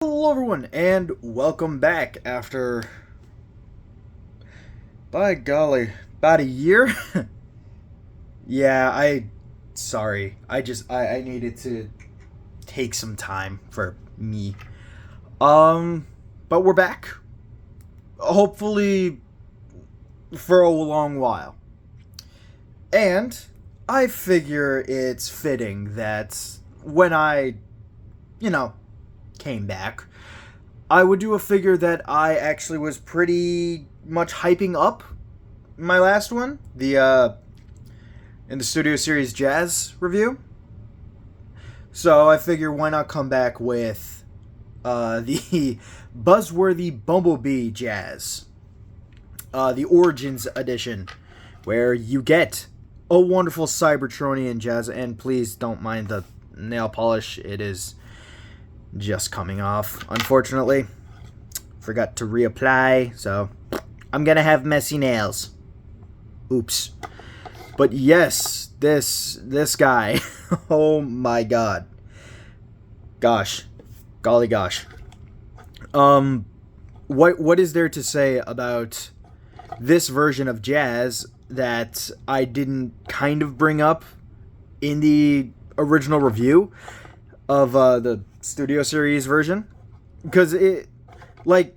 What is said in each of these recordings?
Hello everyone, and welcome back after, by golly, about a year? Sorry, I needed to take some time for me. But we're back. Hopefully for a long while. And I figure it's fitting that when I, came back, I would do a figure that I actually was pretty much hyping up my last one, the in the Studio Series Jazz review. So I figure why not come back with the Buzzworthy Bumblebee Jazz, the Origins Edition, where you get a wonderful Cybertronian Jazz, and please don't mind the nail polish, it is just coming off, unfortunately. Forgot to reapply, so I'm gonna have messy nails. Oops. But yes, this guy, oh my god. Gosh. Golly gosh. What is there to say about this version of Jazz that I didn't kind of bring up in the original review of the Studio Series version? Because it, like,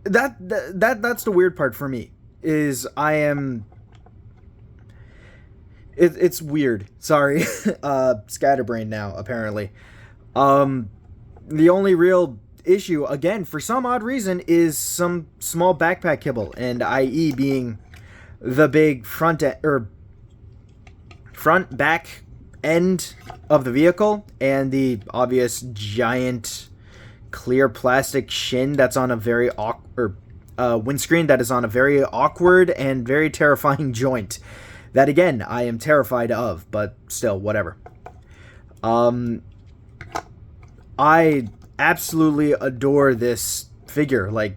that's the weird part for me, is it's weird. Sorry. Scatterbrain now, apparently. The only real issue, again, for some odd reason, is some small backpack kibble, and i.e. being the big front back end of the vehicle, and the obvious giant clear plastic shin that's on a very awkward windscreen that is on a very awkward and very terrifying joint that, again, I am terrified of, but still, whatever. I absolutely adore this figure. Like,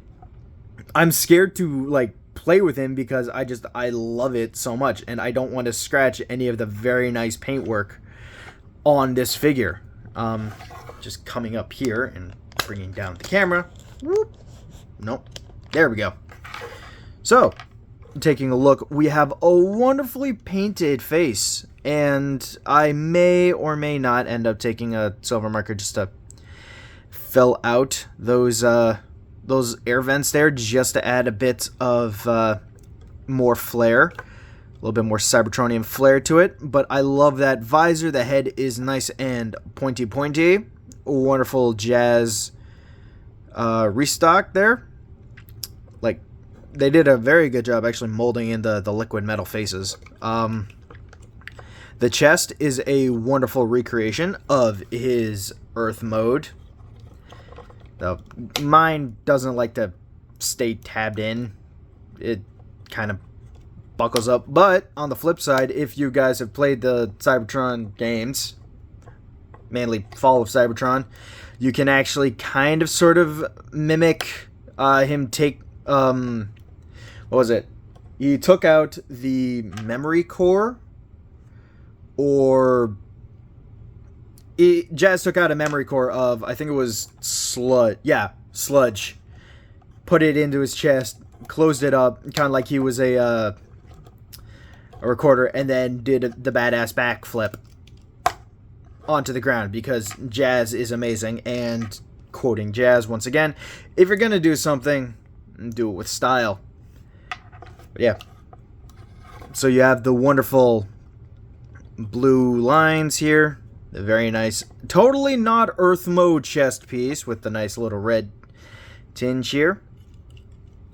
I'm scared to, like, play with him because I love it so much, and I don't want to scratch any of the very nice paintwork on this figure. Just coming up here and bringing down the camera. Whoop. Nope. There we go. So, taking a look, we have a wonderfully painted face, and I may or may not end up taking a silver marker just to fill out those air vents there, just to add a bit of more flair, a little bit more Cybertronian flair to it. But I love that visor. The head is nice and pointy. Wonderful Jazz restock there. Like, they did a very good job actually molding in the liquid metal faces. The chest is a wonderful recreation of his Earth mode. Though mine doesn't like to stay tabbed in. It kind of buckles up. But on the flip side, if you guys have played the Cybertron games, mainly Fall of Cybertron, you can actually kind of sort of mimic him take... what was it? He took out the memory core, or... Jazz took out a memory core of, I think it was Sludge. Yeah, Sludge. Put it into his chest, closed it up, kind of like he was a recorder, and then did the badass backflip onto the ground, because Jazz is amazing. And quoting Jazz once again, if you're gonna do something, do it with style. But yeah. So you have the wonderful blue lines here. The very nice, totally not Earth mode chest piece with the nice little red tinge here.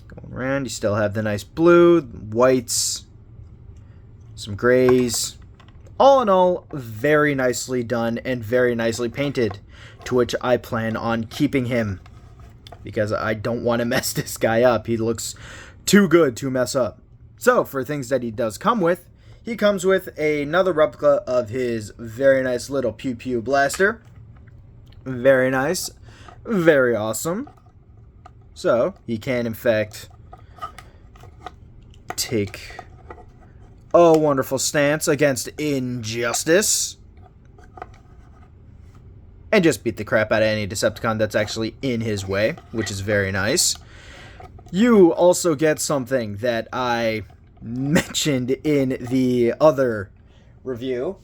Going around, you still have the nice blue, whites, some grays. All in all, very nicely done and very nicely painted, to which I plan on keeping him, because I don't want to mess this guy up. He looks too good to mess up. So, for things that he does come with, he comes with another replica of his very nice little Pew Pew blaster. Very nice. Very awesome. So, he can, in fact, take a wonderful stance against injustice. and just beat the crap out of any Decepticon that's actually in his way, which is very nice. You also get something that I mentioned in the other review,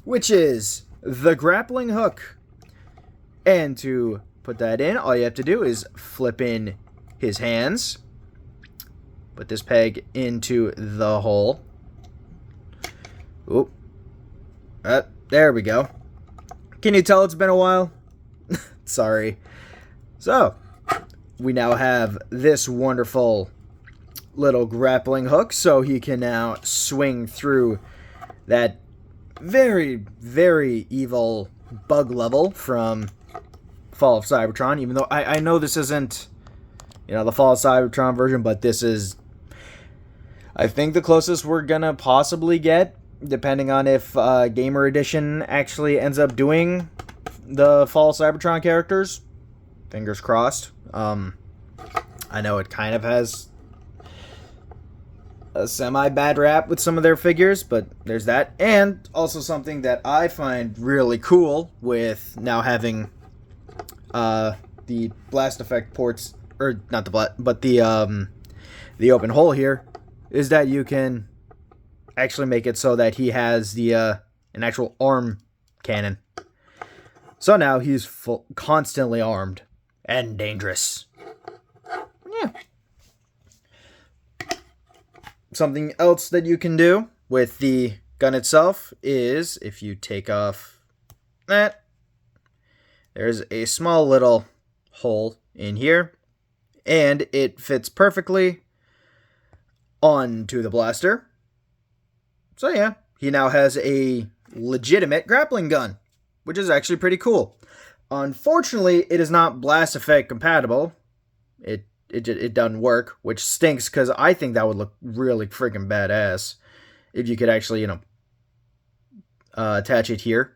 which is the grappling hook. And to put that in, all you have to do is flip in his hands, put this peg into the hole. Oop. There we go. Can you tell it's been a while? Sorry. So, we now have this wonderful little grappling hook, so he can now swing through that very, very evil bug level from Fall of Cybertron, even though I know this isn't, the Fall of Cybertron version, but this is, I think, the closest we're gonna possibly get, depending on if Gamer Edition actually ends up doing the Fall of Cybertron characters. Fingers crossed. I know it kind of has a semi-bad rap with some of their figures, but there's that. And also something that I find really cool with now having the blast effect ports, or not the blast, but the open hole here, is that you can actually make it so that he has the an actual arm cannon. So now he's constantly armed and dangerous. Yeah. Something else that you can do with the gun itself is, if you take off that, there's a small little hole in here, and it fits perfectly onto the blaster. So yeah, he now has a legitimate grappling gun, which is actually pretty cool. Unfortunately, it is not blast effect compatible. It doesn't work, which stinks, because I think that would look really freaking badass if you could actually, attach it here.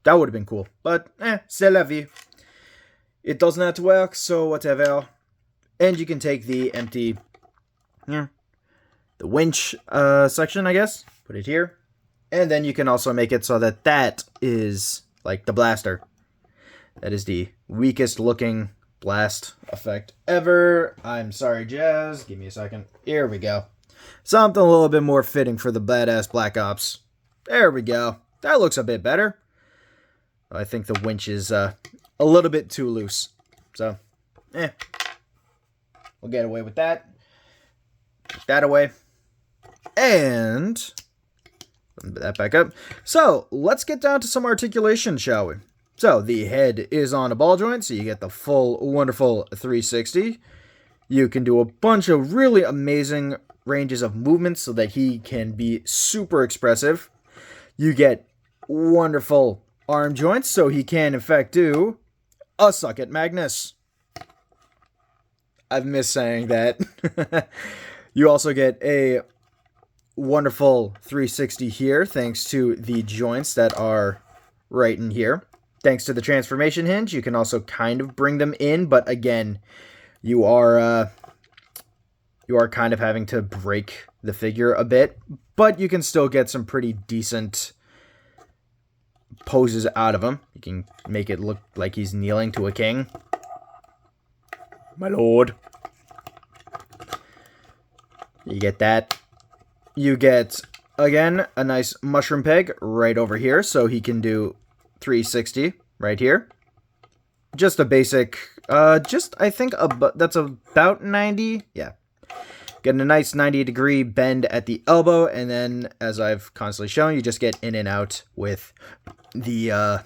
That would have been cool. But, c'est la vie. It does not work, so whatever. And you can take the empty, the winch section, I guess. Put it here. And then you can also make it so that that is, like, the blaster. That is the weakest looking blast effect ever. I'm sorry, Jazz. Give me a second. Here we go. Something a little bit more fitting for the badass Black Ops. There we go. That looks a bit better. I think the winch is a little bit too loose. So, we'll get away with that. Put that away. And put that back up. So, let's get down to some articulation, shall we? So, the head is on a ball joint, so you get the full, wonderful 360. You can do a bunch of really amazing ranges of movements so that he can be super expressive. You get wonderful arm joints, so he can, in fact, do a suck at Magnus. I've missed saying that. You also get a wonderful 360 here, thanks to the joints that are right in here. Thanks to the transformation hinge, you can also kind of bring them in, but again, you are kind of having to break the figure a bit, but you can still get some pretty decent poses out of him. You can make it look like he's kneeling to a king. My lord. You get that. You get, again, a nice mushroom peg right over here, so he can do 360 right here. Just a basic, I think that's about 90. Yeah. Get a nice 90-degree bend at the elbow, and then, as I've constantly shown, you just get in and out with the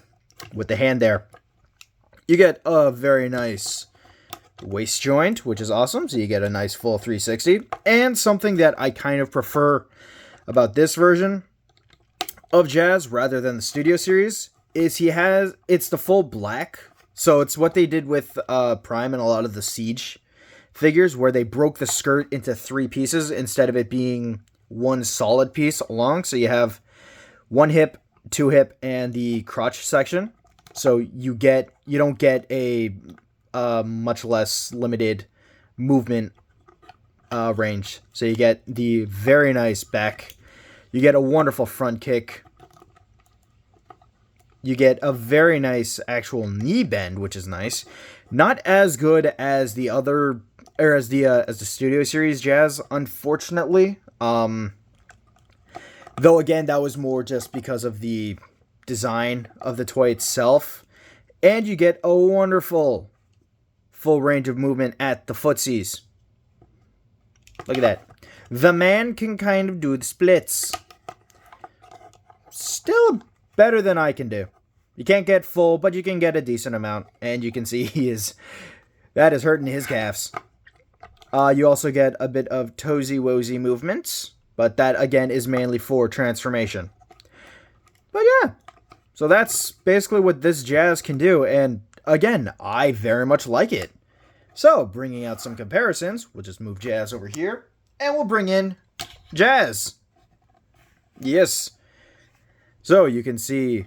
hand there. You get a very nice waist joint, which is awesome, so you get a nice full 360. And something that I kind of prefer about this version of Jazz, rather than the Studio Series, is it's the full black. So it's what they did with Prime and a lot of the Siege figures, where they broke the skirt into 3 pieces instead of it being one solid piece along. So you have 1 hip, 2 hip, and the crotch section. So you don't get a much less limited movement range. So you get the very nice back. You get a wonderful front kick. You get a very nice actual knee bend, which is nice. Not as good as the other, or as the Studio Series Jazz, unfortunately. Though again, that was more just because of the design of the toy itself. And you get a wonderful full range of movement at the footsies. Look at that. The man can kind of do the splits. Still better than I can do. You can't get full, but you can get a decent amount. And you can see that is hurting his calves. You also get a bit of toesy-woesy movements. But that, again, is mainly for transformation. But yeah. So that's basically what this Jazz can do. And again, I very much like it. So, bringing out some comparisons. We'll just move Jazz over here. And we'll bring in Jazz. Yes. So, you can see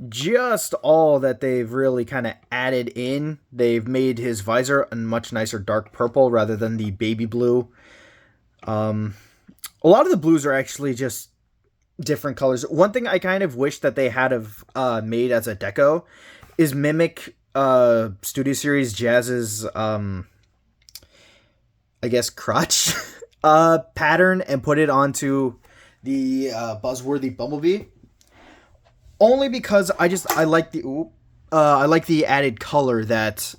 just all that they've really kind of added in. They've made his visor a much nicer dark purple rather than the baby blue. A lot of the blues are actually just different colors. One thing I kind of wish that they had have made as a deco is mimic Studio Series Jazz's I guess crotch pattern and put it onto the Buzzworthy Bumblebee. Only because I like the added color that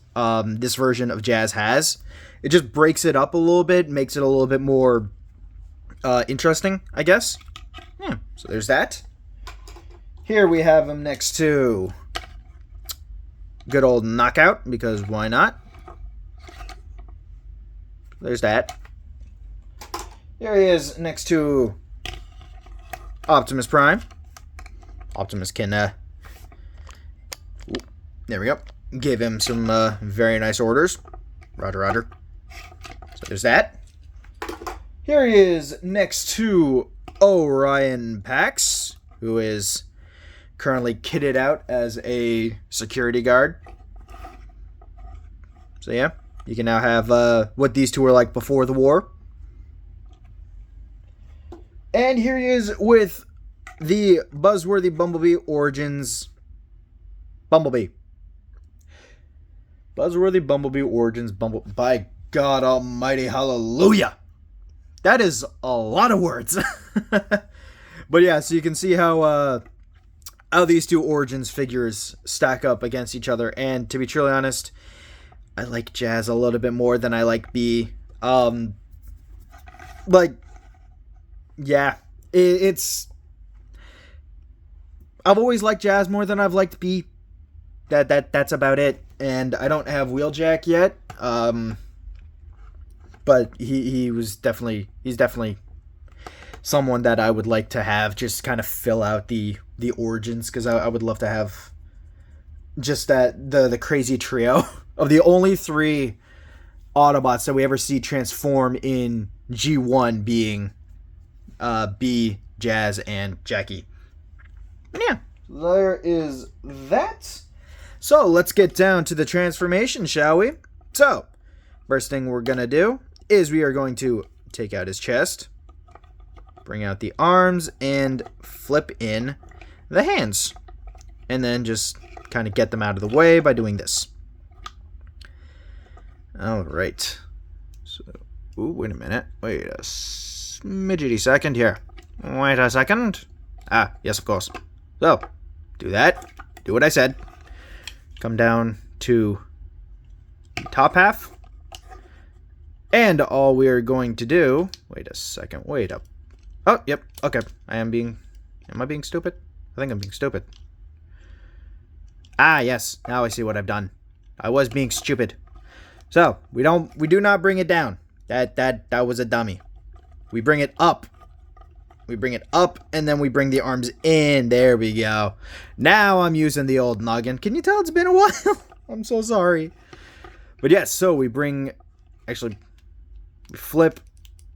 this version of Jazz has. It just breaks it up a little bit, makes it a little bit more interesting, I guess. So there's that. Here we have him next to good old Knockout, because why not? There's that. Here he is next to Optimus Prime. Optimus can, there we go. Give him some very nice orders. Roger, roger. So there's that. Here he is next to Orion Pax, who is currently kitted out as a security guard. So yeah, you can now have what these two were like before the war. And here he is with the Buzzworthy Bumblebee Origins Bumblebee. Buzzworthy Bumblebee Origins Bumblebee. By God almighty, hallelujah! That is a lot of words. But yeah, so you can see how these two Origins figures stack up against each other. And to be truly honest, I like Jazz a little bit more than I like B. Yeah, it's... I've always liked Jazz more than I've liked B. That's about it. And I don't have Wheeljack yet. But he's definitely someone that I would like to have just kind of fill out the Origins, because I would love to have just the crazy trio of the only 3 Autobots that we ever see transform in G1 being B, Jazz, and Jackie. Yeah, there is that. So let's get down to the transformation, shall we? So, first thing we're going to do is we are going to take out his chest, bring out the arms, and flip in the hands. And then just kind of get them out of the way by doing this. Alright. So, wait a minute. Wait a smidgety second here. Wait a second. Ah, yes, of course. So, do that. Do what I said. Come down to the top half. And all we are going to do... Wait a second. Wait up. Oh, yep. Okay. Am I being stupid? I think I'm being stupid. Ah, yes. Now I see what I've done. I was being stupid. So, we do not bring it down. That was a dummy. We bring it up. We bring it up, and then we bring the arms in. There we go. Now I'm using the old noggin. Can you tell it's been a while? I'm so sorry. But yes, so we flip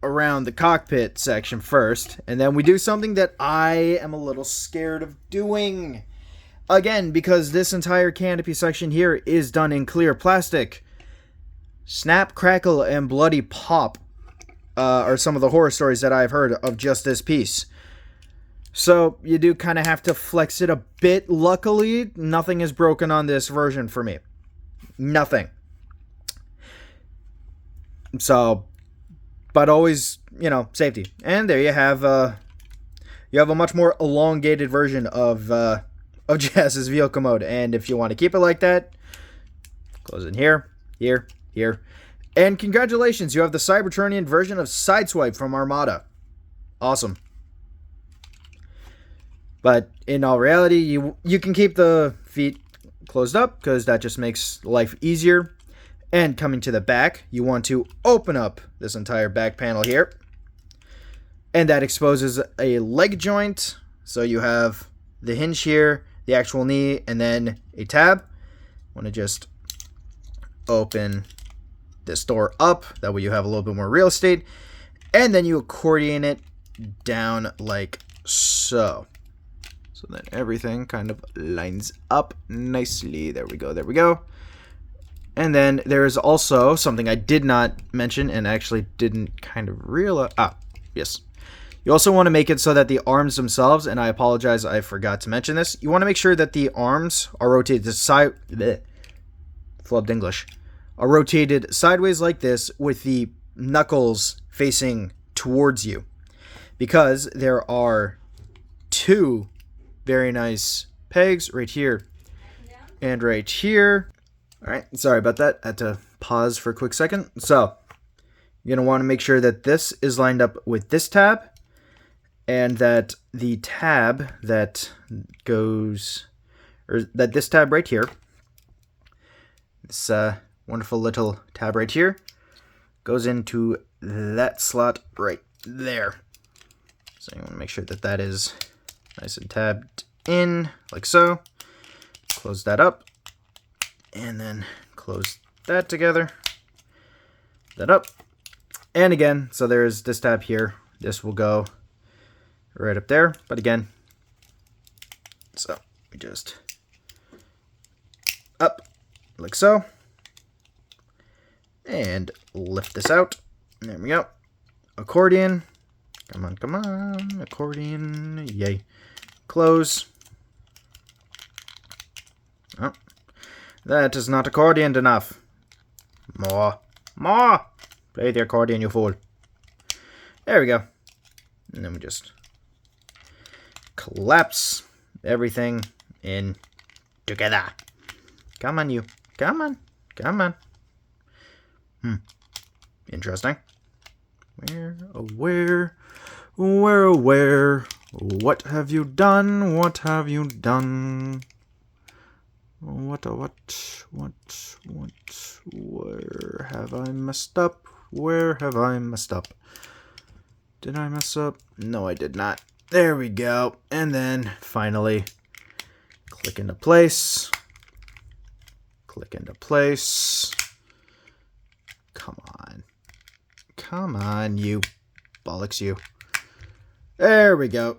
around the cockpit section first, and then we do something that I am a little scared of doing. Again, because this entire canopy section here is done in clear plastic. Snap, crackle, and bloody pop are some of the horror stories that I've heard of just this piece. So you do kind of have to flex it a bit. Luckily, nothing is broken on this version for me. Nothing. So, but always, safety. And there you have a much more elongated version of Jazz's vehicle mode. And if you want to keep it like that, close it here, here, here. And congratulations, you have the Cybertronian version of Sideswipe from Armada. Awesome. But in all reality, you can keep the feet closed up because that just makes life easier. And coming to the back, you want to open up this entire back panel here. And that exposes a leg joint. So you have the hinge here, the actual knee, and then a tab. Want to just open this door up. That way you have a little bit more real estate. And then you accordion it down like so. So then everything kind of lines up nicely. There we go, there we go. And then there is also something I did not mention and actually didn't kind of realize. Yes. You also want to make it so that the arms themselves, and I apologize, I forgot to mention this. You want to make sure that the arms are rotated flubbed English. Are rotated sideways like this with the knuckles facing towards you. Because there are two very nice pegs right here and right here. Alright, sorry about that. I had to pause for a quick second. So, you're going to want to make sure that this is lined up with this tab, and that the tab that goes, or that this tab right here, this wonderful little tab right here, goes into that slot right there. So you want to make sure that that is nice and tabbed in, like so. Close that up. And then close that together. That up. And again, so there's this tab here. This will go right up there. But again, so we just up like so. And lift this out. There we go. Accordion. Come on, come on. Accordion. Yay. Close. Oh. That is not accordioned enough. More. More! Play the accordion, you fool. There we go. And then we just collapse everything in together. Come on, you. Come on. Come on. Interesting. Where? What have you done? What have you done? Where have I messed up? Where have I messed up? Did I mess up? No, I did not. There we go. And then, finally, click into place. Click into place. Come on. Come on, you bollocks, you. There we go.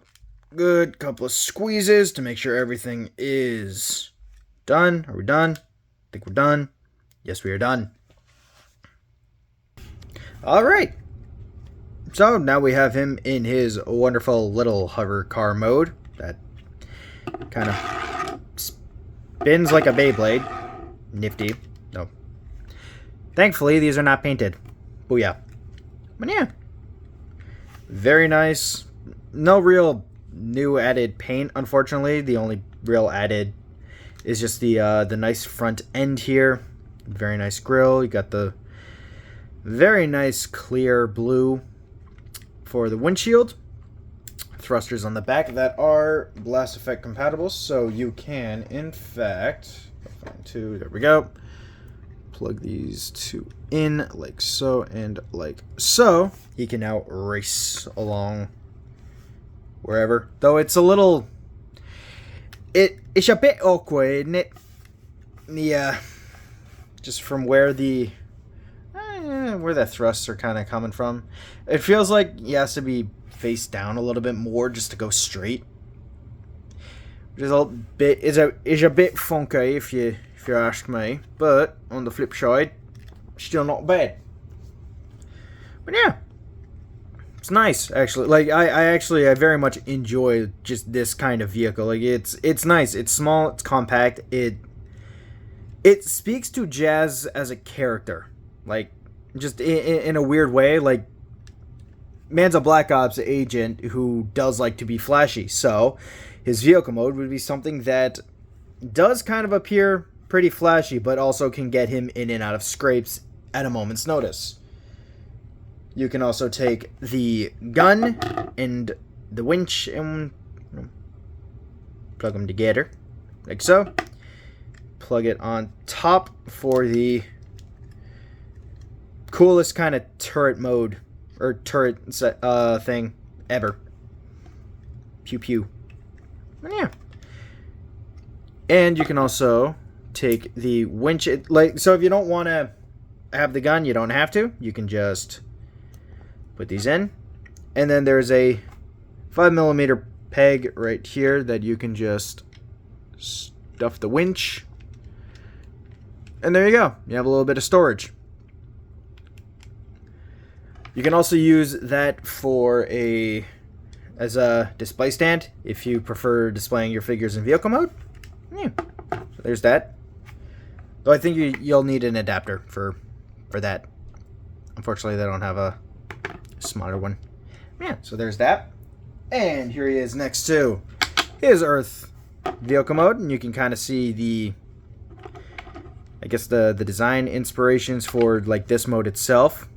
Good couple of squeezes to make sure everything is done. Are we done? I think we're done. Yes, we are done. All right. So now we have him in his wonderful little hover car mode that kind of spins like a Beyblade. Nifty. No. Thankfully, these are not painted. Booyah. But yeah. Very nice. No real new added paint, unfortunately. The only real added is just the nice front end here. Very nice grille. You got the very nice clear blue for the windshield. Thrusters on the back that are blast effect compatible, so you can, in fact, find two. There we go. Plug these two in like so and like so. He can now race along wherever. Though it's a little, it's a bit awkward, isn't it? Yeah, just from where the thrusts are kind of coming from. It feels like he has to be face down a little bit more just to go straight. Which is a bit is a bit funky if you ask me. But on the flip side, still not bad. But yeah. It's nice, actually. Like, I very much enjoy just this kind of vehicle. Like, it's nice. It's small. It's compact. It speaks to Jazz as a character. Like, just in a weird way. Like, man's a Black Ops agent who does like to be flashy. So, his vehicle mode would be something that does kind of appear pretty flashy, but also can get him in and out of scrapes at a moment's notice. You can also take the gun and the winch and plug them together, like so. Plug it on top for the coolest kind of turret mode, or turret thing ever. Pew pew. And yeah. And you can also take the winch, so if you don't want to have the gun, you don't have to. You can just put these in, and then there's a 5mm peg right here that you can just stuff the winch, and there you go. You have a little bit of storage. You can also use that as a display stand if you prefer displaying your figures in vehicle mode. Yeah, so there's that. Though I think you'll need an adapter for that. Unfortunately, they don't have a smaller one. Yeah, so there's that. And here he is next to his Earth vehicle mode, and you can kind of see the design inspirations for like this mode itself.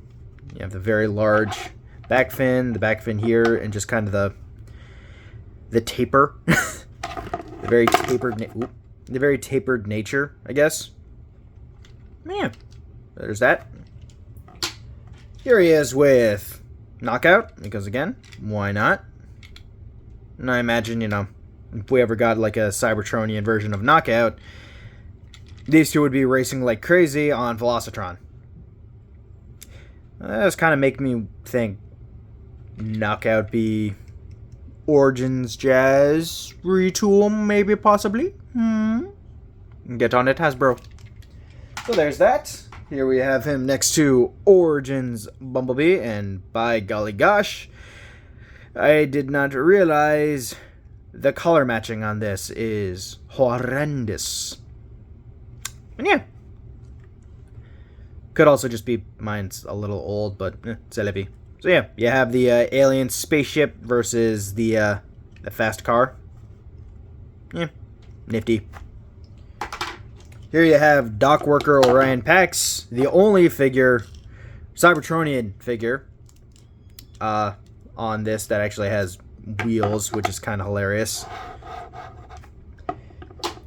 You have the very large back fin, the back fin here, and just kind of the taper, the very tapered nature, I guess. Yeah, there's that. Here he is with Knockout, because again, why not? And I imagine, if we ever got like a Cybertronian version of Knockout, these two would be racing like crazy on Velocitron. That's kind of making me think Knockout be Origins Jazz retool, maybe, possibly. Get on it, Hasbro. So there's that. Here we have him next to Origins Bumblebee, and by golly gosh, I did not realize the color matching on this is horrendous. And yeah. Could also just be mine's a little old, but c'est la vie. So yeah, you have the alien spaceship versus the fast car. Yeah, nifty. Here you have Dock Worker Orion Pax, the only Cybertronian figure on this that actually has wheels, which is kind of hilarious.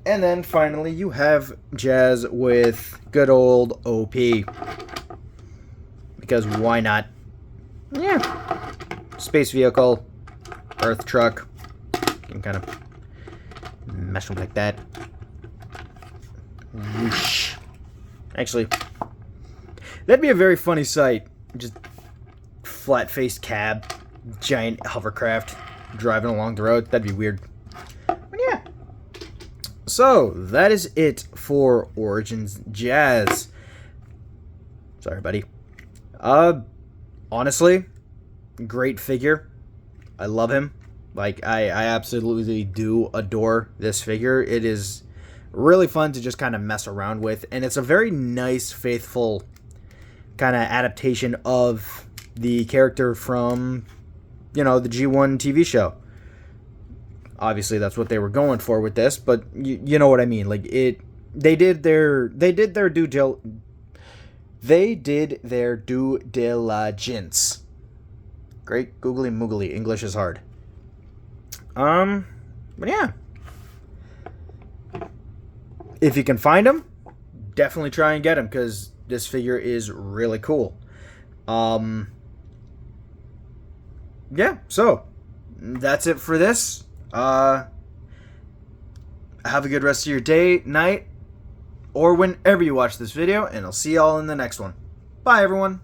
And then finally you have Jazz with good old OP. Because why not? Yeah. Space vehicle, Earth truck. You can kind of mesh them like that. Whoosh. Actually, that'd be a very funny sight. Just flat-faced cab, giant hovercraft driving along the road. That'd be weird. But yeah. So, that is it for Origins Jazz. Sorry, buddy. Honestly, great figure. I love him. Like, I absolutely do adore this figure. It is really fun to just kind of mess around with, and it's a very nice, faithful kind of adaptation of the character from, the G1 TV show. Obviously, that's what they were going for with this, but you know what I mean. Like, they did their due diligence. Great googly moogly. English is hard. But yeah. If you can find them, definitely try and get them, because this figure is really cool. Yeah, so that's it for this. Have a good rest of your day, night, or whenever you watch this video, and I'll see y'all in the next one. Bye, everyone.